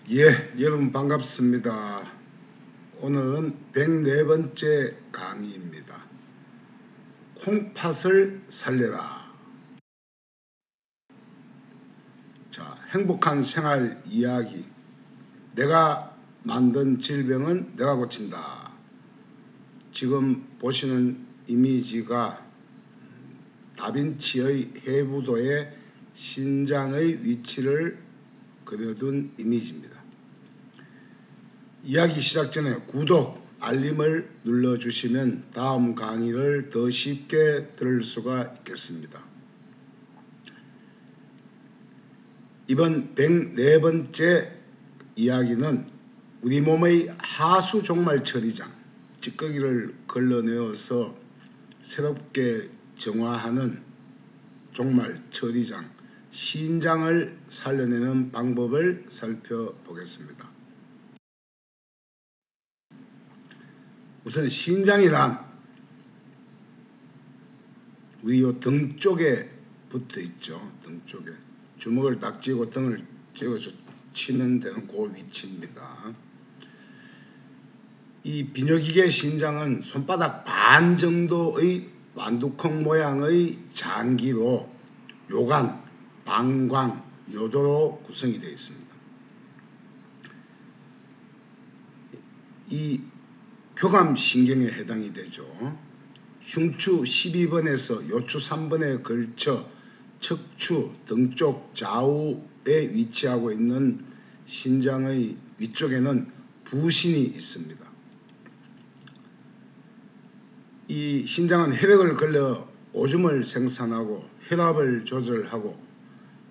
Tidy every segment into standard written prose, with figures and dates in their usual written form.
예, 여러분 반갑습니다. 오늘은 104번째 강의입니다. 콩팥을 살려라. 자, 행복한 생활 이야기. 내가 만든 질병은 내가 고친다. 지금 보시는 이미지가 다빈치의 해부도의 신장의 위치를 그려둔 이미지입니다. 이야기 시작 전에 구독, 알림을 눌러주시면 다음 강의를 더 쉽게 들을 수가 있겠습니다. 이번 104번째 이야기는 우리 몸의 하수 종말 처리장, 찌꺼기를 걸러내어서 새롭게 정화하는 종말 처리장, 신장을 살려내는 방법을 살펴보겠습니다. 우선 신장이란 우리 요 등 쪽에 붙어 있죠. 등 쪽에 주먹을 딱 쥐고 등을 쥐어서 치면 되는 그 위치입니다. 이 비뇨기계 신장은 손바닥 반 정도의 완두콩 모양의 장기로 요관, 방광, 요도로 구성이 되어 있습니다. 이 교감신경에 해당이 되죠. 흉추 12번에서 요추 3번에 걸쳐 척추 등쪽 좌우에 위치하고 있는 신장의 위쪽에는 부신이 있습니다. 이 신장은 혈액을 걸러 오줌을 생산하고 혈압을 조절하고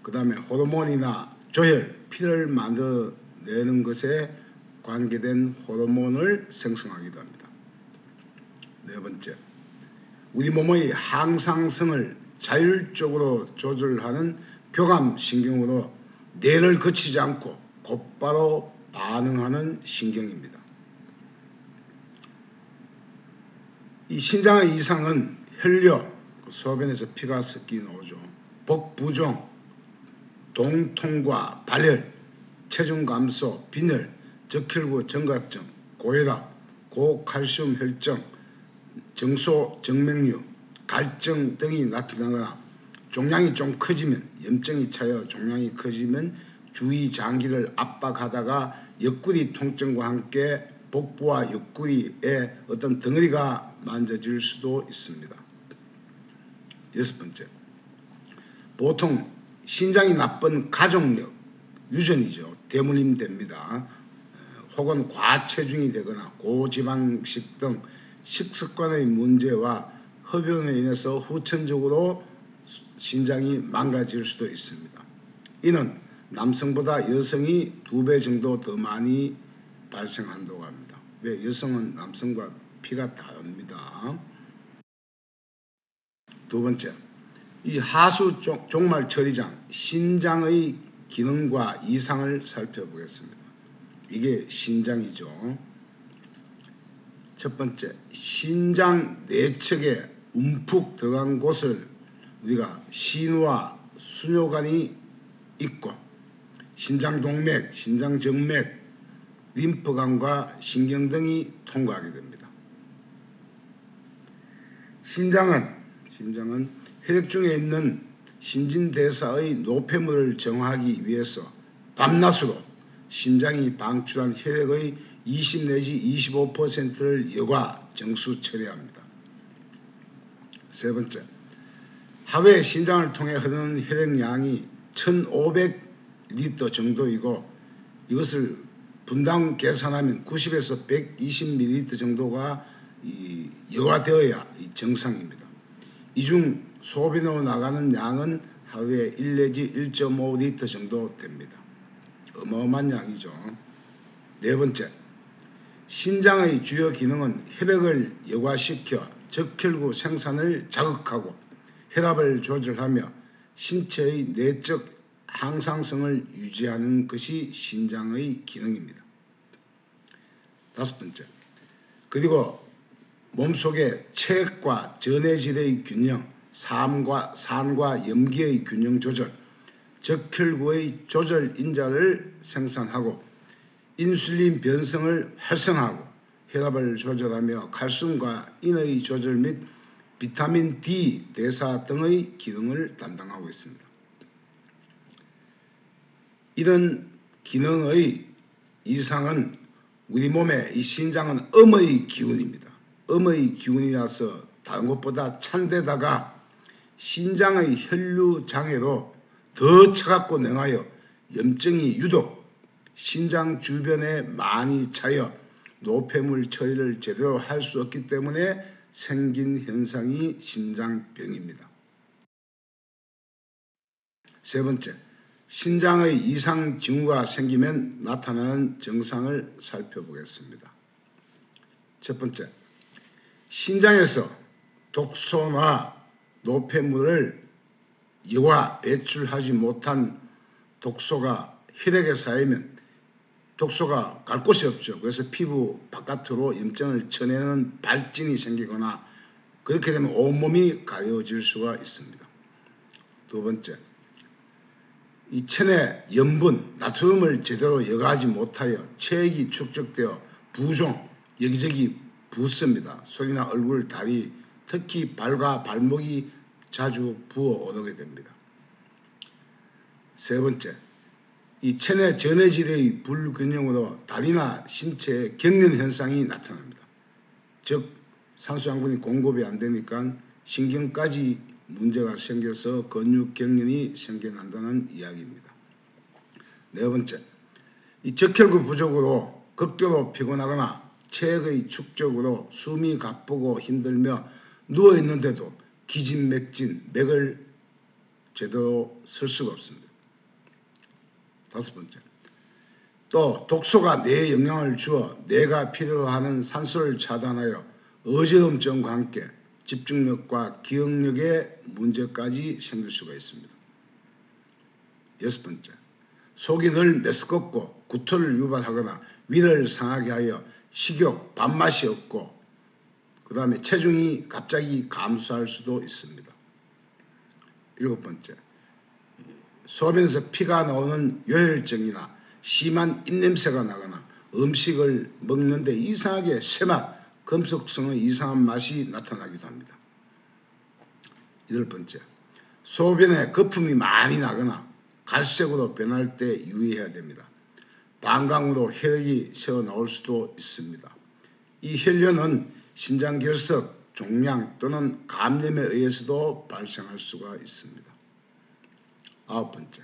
그 다음에 호르몬이나 조혈, 피를 만들어내는 것에 관계된 호르몬을 생성하기도 합니다. 네 번째, 우리 몸의 항상성을 자율적으로 조절하는 교감신경으로 뇌를 거치지 않고 곧바로 반응하는 신경입니다. 이 신장의 이상은 혈뇨, 소변에서 피가 섞인 오죠. 복부종, 동통과 발열, 체중 감소, 빈혈, 적혈구 정각증, 고혈압, 고칼슘 혈증, 정소, 정맥류, 갈증 등이 나타나거나 종양이 좀 커지면, 염증이 차여 종양이 커지면 주위 장기를 압박하다가 옆구리 통증과 함께 복부와 옆구리에 어떤 덩어리가 만져질 수도 있습니다. 여섯 번째, 보통 신장이 나쁜 가족력, 유전이죠. 때문이 됩니다. 혹은 과체중이 되거나 고지방식 등 식습관의 문제와 흡연으로 인해서 후천적으로 신장이 망가질 수도 있습니다. 이는 남성보다 여성이 2배 정도 더 많이 발생한다고 합니다. 왜? 여성은 남성과 피가 다릅니다. 두 번째, 이 하수 종말 처리장, 신장의 기능과 이상을 살펴보겠습니다. 이게 신장이죠. 첫 번째, 신장 내측에 움푹 들어간 곳을 우리가 신우와 수뇨관이 있고 신장동맥, 신장정맥, 림프관과 신경 등이 통과하게 됩니다. 신장은 혈액 중에 있는 신진대사의 노폐물을 정화하기 위해서 밤낮으로 심장이 방출한 혈액의 20 내지 25%를 여과 정수 처리합니다. 세 번째, 하루에 신장을 통해 흐르는 혈액량이 1500리터 정도이고 이것을 분당 계산하면 90에서 120ml 정도가 여과되어야 정상입니다. 이 중 소변으로 나가는 양은 하루에 1 내지 1.5리터 정도 됩니다. 어마어마한 양이죠. 네 번째, 신장의 주요 기능은 혈액을 여과시켜 적혈구 생산을 자극하고 혈압을 조절하며 신체의 내적 항상성을 유지하는 것이 신장의 기능입니다. 다섯 번째, 그리고 몸속의 체액과 전해질의 균형, 산과 염기의 균형 조절, 적혈구의 조절 인자를 생산하고 인슐린 변성을 활성화하고 혈압을 조절하며 칼슘과 인의 조절 및 비타민 D 대사 등의 기능을 담당하고 있습니다. 이런 기능의 이상은 우리 몸의 이 신장은 음의 기운입니다. 음의 기운이라서 다른 것보다 찬데다가 신장의 혈류 장애로 더 차갑고 냉하여 염증이 유독 신장 주변에 많이 차여 노폐물 처리를 제대로 할 수 없기 때문에 생긴 현상이 신장병입니다. 세 번째, 신장의 이상 징후가 생기면 나타나는 증상을 살펴보겠습니다. 첫 번째, 신장에서 독소나 노폐물을 여과 배출하지 못한 독소가 혈액에 쌓이면 독소가 갈 곳이 없죠. 그래서 피부 바깥으로 염증을 쳐내는 발진이 생기거나 그렇게 되면 온몸이 가려워질 수가 있습니다. 두 번째, 이 체내 염분, 나트륨을 제대로 여과하지 못하여 체액이 축적되어 부종, 여기저기 붓습니다. 손이나 얼굴, 다리, 특히 발과 발목이 자주 부어 오르게 됩니다. 세 번째, 이 체내 전해질의 불균형으로 다리나 신체에 경련 현상이 나타납니다. 즉 산소 양분이 공급이 안 되니까 신경까지 문제가 생겨서 근육 경련이 생겨난다는 이야기입니다. 네 번째, 이 적혈구 부족으로 극도로 피곤하거나 체액의 축적으로 숨이 가쁘고 힘들며 누워 있는데도 기진맥진, 맥을 제대로 쓸 수가 없습니다. 다섯 번째, 또 독소가 뇌에 영향을 주어 뇌가 필요로 하는 산소를 차단하여 어지럼증과 함께 집중력과 기억력에 문제까지 생길 수가 있습니다. 여섯 번째, 속이 늘 메스껍고 구토를 유발하거나 위를 상하게 하여 식욕, 밥맛이 없고 그 다음에 체중이 갑자기 감소할 수도 있습니다. 일곱 번째, 소변에서 피가 나오는 요혈증이나 심한 입냄새가 나거나 음식을 먹는데 이상하게 쇠맛, 금속성의 이상한 맛이 나타나기도 합니다. 여덟 번째, 소변에 거품이 많이 나거나 갈색으로 변할 때 유의해야 됩니다. 방광으로 혈액이 새어 나올 수도 있습니다. 이 혈뇨는 신장결석, 종양 또는 감염에 의해서도 발생할 수가 있습니다. 아홉 번째,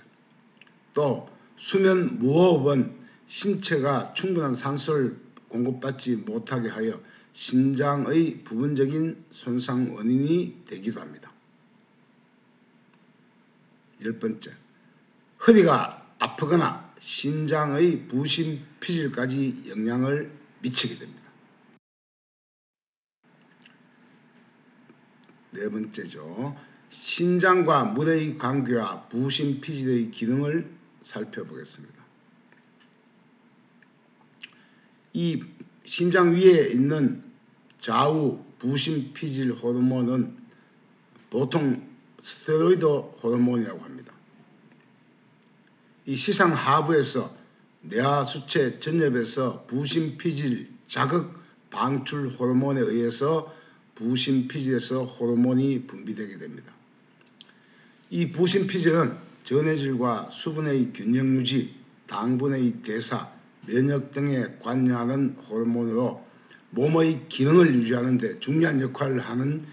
또 수면 무호흡은 신체가 충분한 산소를 공급받지 못하게 하여 신장의 부분적인 손상 원인이 되기도 합니다. 열 번째, 허리가 아프거나 신장의 부신 피질까지 영향을 미치게 됩니다. 네 번째죠. 신장과 물의 관계와 부신 피질의 기능을 살펴보겠습니다. 이 신장 위에 있는 좌우 부신 피질 호르몬은 보통 스테로이드 호르몬이라고 합니다. 이 시상 하부에서 뇌하 수체 전엽에서 부신 피질 자극 방출 호르몬에 의해서 부신 피질에서 호르몬이 분비되게 됩니다. 이 부신 피질은 전해질과 수분의 균형 유지, 당분의 대사, 면역 등에 관여하는 호르몬으로 몸의 기능을 유지하는 데 중요한 역할을 하는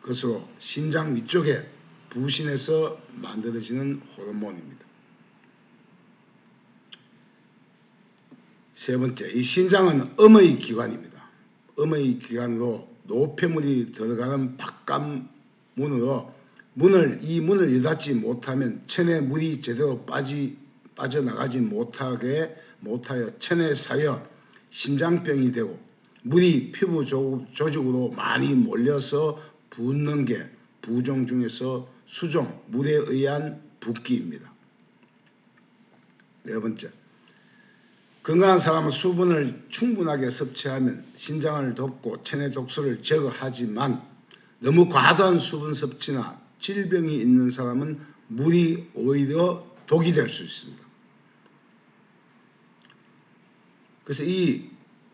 것으로 신장 위쪽에 부신에서 만들어지는 호르몬입니다. 세 번째, 이 신장은 음의 기관입니다. 음의 기관으로 노폐물이 들어가는 바깥문으로 이 문을 여닫지 못하면 체내 물이 제대로 빠져나가지 못하여 체내에 쌓여 신장병이 되고 물이 피부 조직으로 많이 몰려서 붓는 게 부종 중에서 수종, 물에 의한 붓기입니다. 네 번째, 건강한 사람은 수분을 충분하게 섭취하면 신장을 돕고 체내 독소를 제거하지만 너무 과도한 수분 섭취나 질병이 있는 사람은 물이 오히려 독이 될 수 있습니다. 그래서 이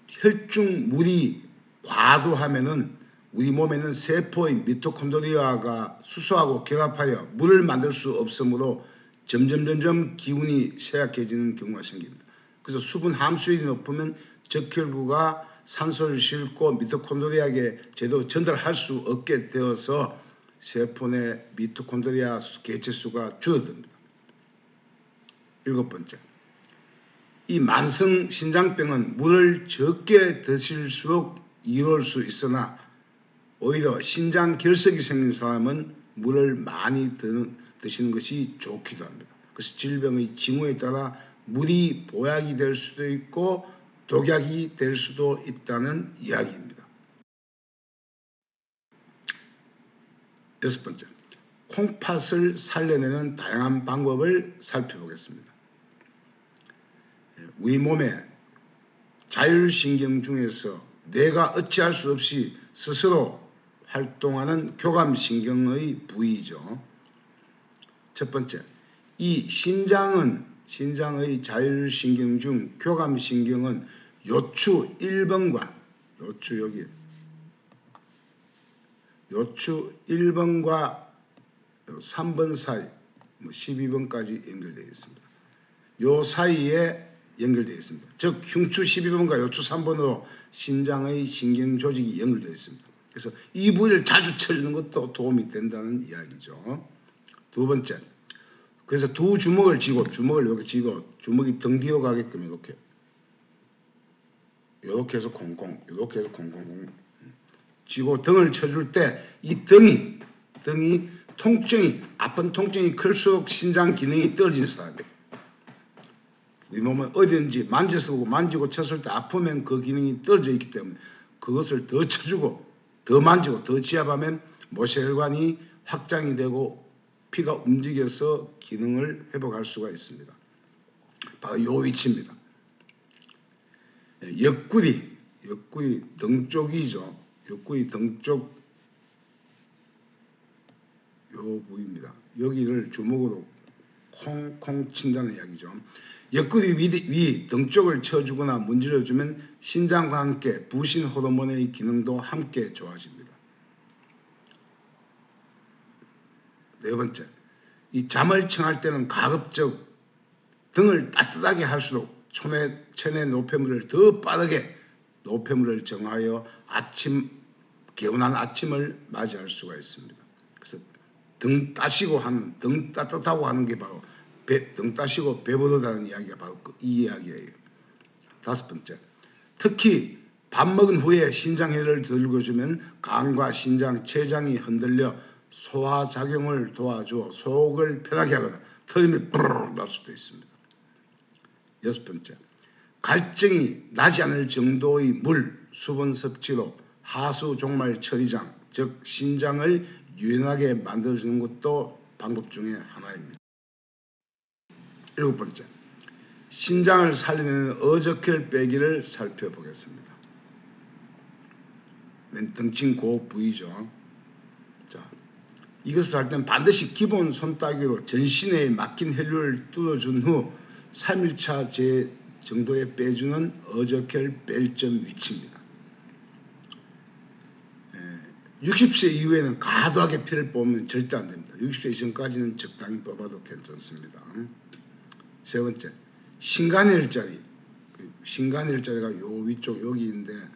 혈중 물이 과도하면은 우리 몸에는 세포의 미토콘드리아가 수소하고 결합하여 물을 만들 수 없으므로 점점 기운이 쇠약해지는 경우가 생깁니다. 그래서 수분 함수율이 높으면 적혈구가 산소를 싣고 미토콘드리아에게 제대로 전달할 수 없게 되어서 세포 내 미토콘드리아 개체수가 줄어듭니다. 7번째, 이 만성 신장병은 물을 적게 드실수록 이룰 수 있으나 오히려 신장 결석이 생긴 사람은 물을 많이 드시는 것이 좋기도 합니다. 그래서 질병의 징후에 따라 물이 보약이 될 수도 있고 독약이 될 수도 있다는 이야기입니다. 6번째, 콩팥을 살려내는 다양한 방법을 살펴보겠습니다. 우리 몸의 자율신경 중에서 뇌가 어찌할 수 없이 스스로 활동하는 교감신경의 부위이죠. 첫 번째, 이 신장의 자율신경 중 교감신경은 요추 1번과 요추 1번과 3번 사이 12번까지 연결되어 있습니다. 요 사이에 연결되어 있습니다. 즉 흉추 12번과 요추 3번으로 신장의 신경 조직이 연결되어 있습니다. 그래서 이 부위를 자주 쳐주는 것도 도움이 된다는 이야기죠. 두 번째, 그래서 두 주먹을 쥐고 이렇게 쥐고 주먹이 등 뒤로 가게끔 이렇게 해서 콩콩 쥐고 등을 쳐줄 때 이 등이 아픈 통증이 클수록 신장 기능이 떨어지는 사람이에요. 우리 몸은 어디든지 만지고 쳤을 때 아프면 그 기능이 떨어져 있기 때문에 그것을 더 쳐주고 더 만지고 더 지압하면 모세혈관이 확장이 되고 피가 움직여서 기능을 회복할 수가 있습니다. 바로 요 위치입니다. 옆구리 등 쪽이죠. 옆구리 등 쪽 요 부위입니다. 여기를 주먹으로 콩콩 친다는 이야기죠. 옆구리 위 등 쪽을 쳐주거나 문질러주면 신장과 함께 부신 호르몬의 기능도 함께 좋아집니다. 네 번째, 이 잠을 청할 때는 가급적 등을 따뜻하게 할수록 체내 노폐물을 더 빠르게 노폐물을 정하여 개운한 아침을 맞이할 수가 있습니다. 그래서 등 따뜻하고 하는 게 바로 등 따시고 배부르다는 이야기가 바로 이 이야기예요. 다섯 번째, 특히 밥 먹은 후에 신장혈을 들고주면 간과 신장, 췌장이 흔들려 소화작용을 도와주어 속을 편하게 하거나 털림이 뿌르르 날 수도 있습니다. 여섯 번째, 갈증이 나지 않을 정도의 물, 수분 섭취로 하수 종말 처리장, 즉 신장을 유연하게 만들어주는 것도 방법 중에 하나입니다. 일곱 번째, 신장을 살리는 어저혈 빼기를 살펴보겠습니다. 등친 그 부위죠. 자, 이것을 할 때는 반드시 기본 손따기로 전신에 막힌 혈류를 뚫어준 후 3일차 제 정도에 빼주는 어저혈 뺄점 위치입니다. 60세 이후에는 과도하게 피를 뽑으면 절대 안 됩니다. 60세 이전까지는 적당히 뽑아도 괜찮습니다. 세 번째, 신간혈자리. 신간혈자리가 요 위쪽 여기 있는데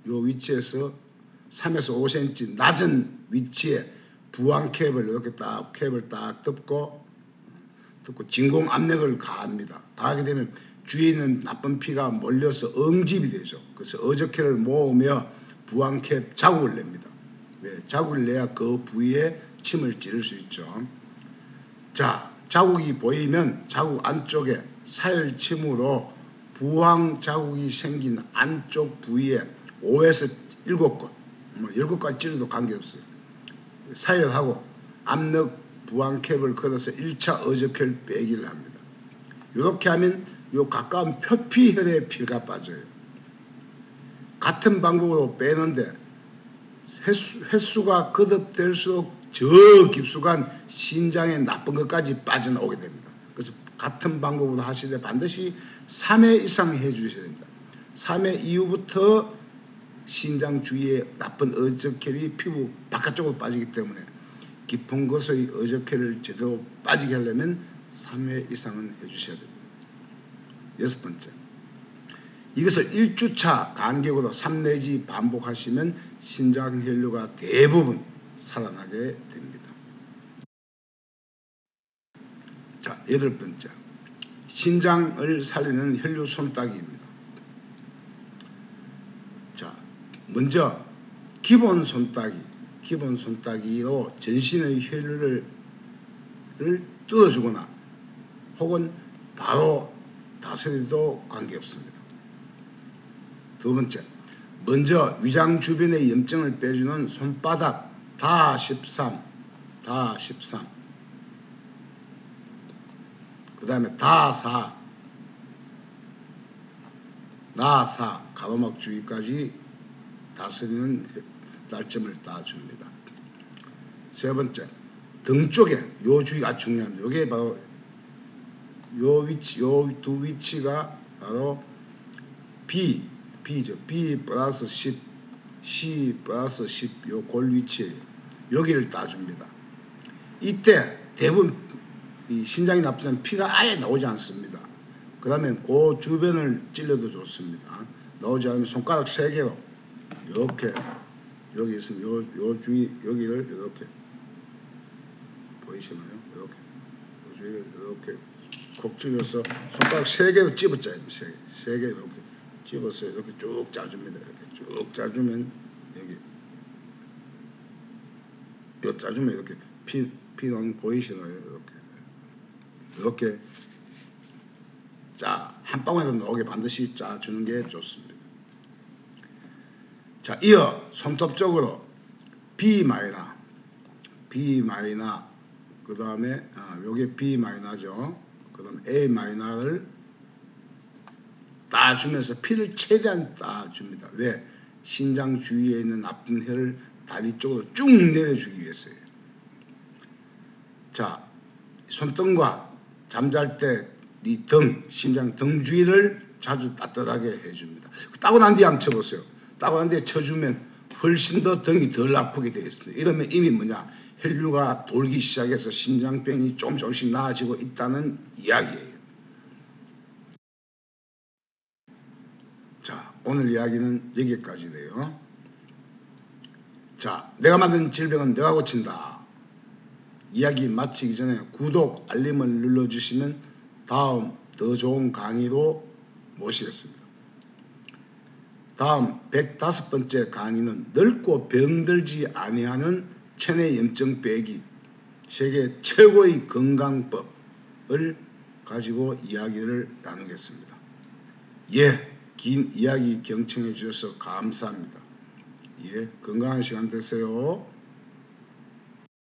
요 위치에서 3에서 5cm 낮은 위치에 부항캡을 이렇게 캡을 딱 덮고 진공 압력을 가합니다. 가하게 되면 주위에 있는 나쁜 피가 몰려서 응집이 되죠. 그래서 어저혈을 모으며 부항캡 자국을 냅니다. 왜? 자국을 내야 그 부위에 침을 찌를 수 있죠. 자, 자국이 보이면 자국 안쪽에 사혈침으로 부항 자국이 생긴 안쪽 부위에 5에서 7곳, 7곳까지 찌르도 관계없어요. 사혈하고 압력 부항캡을 걸어서 1차 어저혈 빼기를 합니다. 이렇게 하면 요 가까운 표피혈에 피가 빠져요. 같은 방법으로 빼는데 횟수가 거듭될수록 저 깊숙한 신장에 나쁜 것까지 빠져나오게 됩니다. 그래서 같은 방법으로 하시되 반드시 3회 이상 해주셔야 됩니다. 3회 이후부터 신장 주위에 나쁜 어저켈이 피부 바깥쪽으로 빠지기 때문에 깊은 곳의 어저켈을 제대로 빠지게 하려면 3회 이상은 해주셔야 됩니다. 6번째, 이것을 1주차 간격으로 3 내지 반복하시면 신장 혈류가 대부분 살아나게 됩니다. 자, 8번째, 신장을 살리는 혈류 손따기입니다. 자, 먼저 기본 손따기로 전신의 혈류를 뜯어주거나 혹은 바로 다스려도 관계없습니다. 두 번째, 먼저 위장 주변의 염증을 빼주는 손바닥 다 13, 그 다음에 다 4, 가로막 주위까지 다스리는 날점을 따줍니다. 세 번째, 등 쪽에 요 주위가 중요합니다. 요게 바로 요 위치, 요 두 위치가 바로 B죠. B 플러스 10, C 플러스 10, 요 골 위치에 여기를 따줍니다. 이때 대부분 이 신장이 나쁘면 피가 아예 나오지 않습니다. 그러면 그 주변을 찔러도 좋습니다. 나오지 않으면 손가락 3개로 이렇게 여기 있으면 요 주위 여기를 이렇게 보이시나요? 이렇게 요 주위를 이렇게 콕 찔러서 손가락 3개로 찝어짜야 됩니다. 3개 이렇게 찝어서 이렇게 쭉 짜줍니다. 이렇게 쭉 짜주면 여기 요 짜주면 이렇게 피 나오는 보이시나요? 이렇게 한 방울이라도 나오게 반드시 짜주는 게 좋습니다. 자, 이어 손톱적으로 B 마이너, 그 다음에 요게 B 마이너죠. 그 다음에 A 마이너를 따주면서 피를 최대한 따줍니다. 왜? 신장 주위에 있는 나쁜 혈을 다리 쪽으로 쭉 내려주기 위해서요. 자, 손등과 잠잘 때 이 신장 등 주위를 자주 따뜻하게 해줍니다. 따고 난 뒤에 한번 쳐보세요. 따고 난 뒤에 쳐주면 훨씬 더 등이 덜 아프게 되어 있습니다. 이러면 이미 뭐냐? 혈류가 돌기 시작해서 신장병이 조금씩 나아지고 있다는 이야기예요. 자, 오늘 이야기는 여기까지네요. 자, 내가 만든 질병은 내가 고친다. 이야기 마치기 전에 구독, 알림을 눌러주시면 다음 더 좋은 강의로 모시겠습니다. 다음 105번째 강의는 넓고 병들지 아니하는 체내 염증 빼기 세계 최고의 건강법을 가지고 이야기를 나누겠습니다. 예, 긴 이야기 경청해 주셔서 감사합니다. 예, 건강한 시간 되세요.